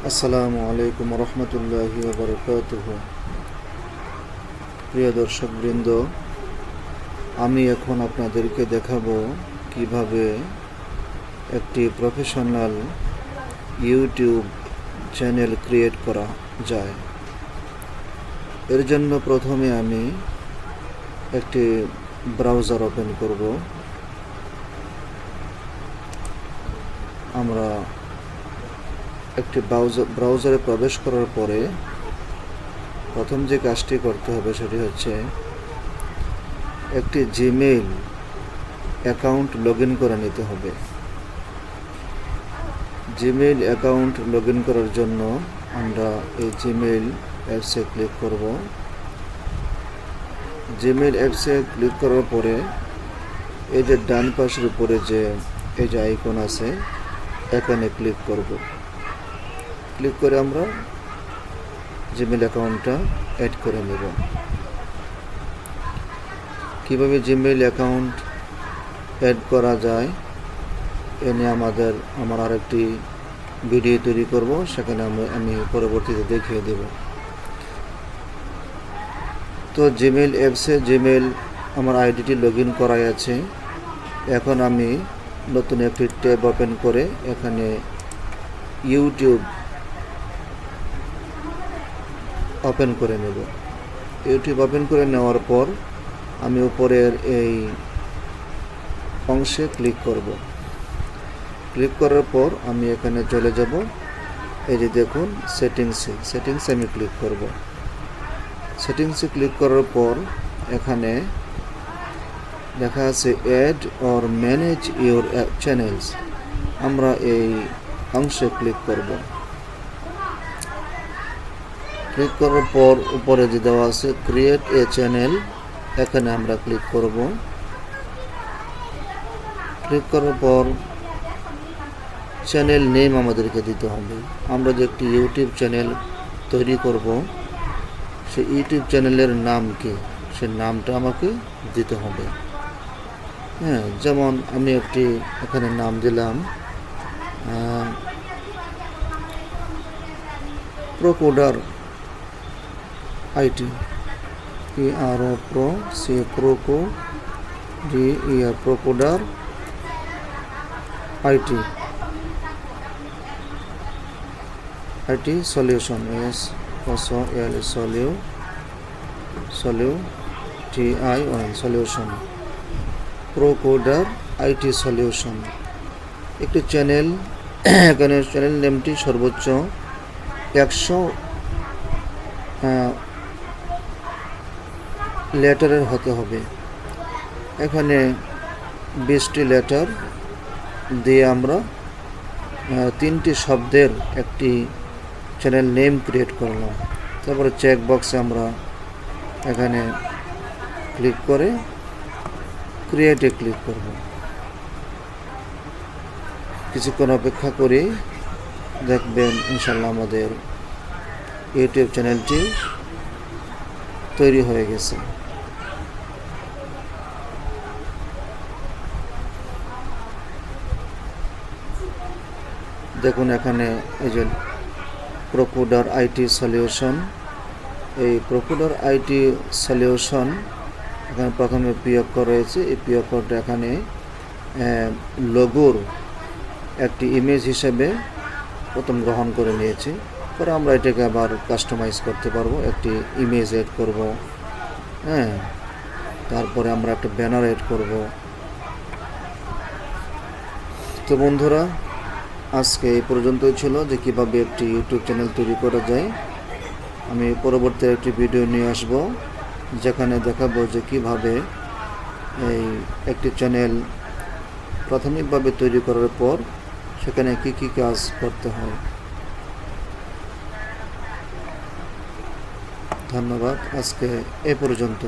আসসালামু আলাইকুম রহমতুল্লাহি ওয়া বারাকাতুহু। প্রিয় দর্শকবৃন্দ, আমি এখন আপনাদেরকে দেখাবো কিভাবে একটি প্রফেশনাল ইউটিউব চ্যানেল ক্রিয়েট করা যায়। এর জন্য প্রথমে আমি একটি ব্রাউজার ওপেন করব। আমরা একটি ব্রাউজারে প্রবেশ করার পরে প্রথম যে কাজটি করতে হবে সেটি হচ্ছে একটি জিমেইল অ্যাকাউন্ট লগ ইন করে নিতে হবে। জিমেইল অ্যাকাউন্ট লগ ইন করার জন্য আমরা এই জিমেইল অ্যাপসে ক্লিক করব। জিমেইল অ্যাপসে ক্লিক করার পরে এই যে ডান পাশের উপরে যে এই যে আইকন আছে এখানে ক্লিক করব। ক্লিক করে আমরা জিমেইল অ্যাকাউন্টটা অ্যাড করে নেব। কিভাবে জিমেইল অ্যাকাউন্ট অ্যাড করা যায় এ নিয়ে আমার আরেকটি ভিডিও তৈরি করব, সেখানে আমি পরবর্তীতে দেখিয়ে দেব। তো জিমেইল অ্যাপসে আমার আইডিটি লগ ইন করাই আছে। এখন আমি নতুন একটি ট্যাব ওপেন করে এখানে ইউটিউব ওপেন করে নেব। ইউটিউব ওপেন করে নেওয়ার পর আমি উপরের এই অংশে ক্লিক করব। ক্লিক করার পর আমি এখানে চলে যাব। এই যে দেখুন সেটিংসে আমি ক্লিক করব। সেটিংসে ক্লিক করার পর এখানে লেখা আছে add or manage your channels. আমরা এই অংশে ক্লিক করব। ক্লিক করার পর উপরে যে দেওয়া আছে ক্রিয়েট এ চ্যানেল, এখানে আমরা ক্লিক করব। ক্লিক করার পর চ্যানেল নেম আমাদেরকে দিতে হবে। আমরা যে একটি ইউটিউব চ্যানেল তৈরি করব সেই ইউটিউব চ্যানেলের নাম কি, সেই নামটা আমাকে দিতে হবে। যেমন আমি একটি এখানে নাম দিলাম প্রোকোডার IT, প্রোকোডার IT solution, solution, প্রোকোডার IT solution একটি চ্যানেল। এখানে চ্যানেল নেমটি সর্বোচ্চ 100 লেটারের হতে হবে। এখানে 20টি লেটার দিয়ে আমরা 3টি শব্দের একটি চ্যানেল নেম ক্রিয়েট করলাম। তারপরে চেক বক্সে আমরা এখানে ক্লিক করে ক্রিয়েটে ক্লিক করব। কিছুক্ষণ অপেক্ষা করে দেখবেন ইনশাল্লাহ আমাদের ইউটিউব চ্যানেলটি তৈরি হয়ে গেছে। দেখুন এখানে এই যে প্রোকোডার আইটি সলিউশন, এই প্রোকোডার আইটি সলিউশন এখানে প্রথমে পিঅক্ষর রয়েছে। এই পিঅক্ষরটা এখানে লোগোর একটি ইমেজ হিসেবে প্রথম গ্রহণ করে নিয়েছি। পরে আমরা এটাকে আবার কাস্টমাইজ করতে পারবো, একটি ইমেজ এড করব। তারপরে আমরা একটা ব্যানার এড করব। তো বন্ধুরা, আজকে এই পর্যন্তই ছিল যে কীভাবে একটি ইউটিউব চ্যানেল তৈরি করা যায়। আমি পরবর্তী একটি ভিডিও নিয়ে আসব যেখানে দেখাবো যে কীভাবে এই একটি চ্যানেল প্রাথমিকভাবে তৈরি করার পর সেখানে কি কি কাজ করতে হয়। ধন্যবাদ, আজকে এ পর্যন্ত।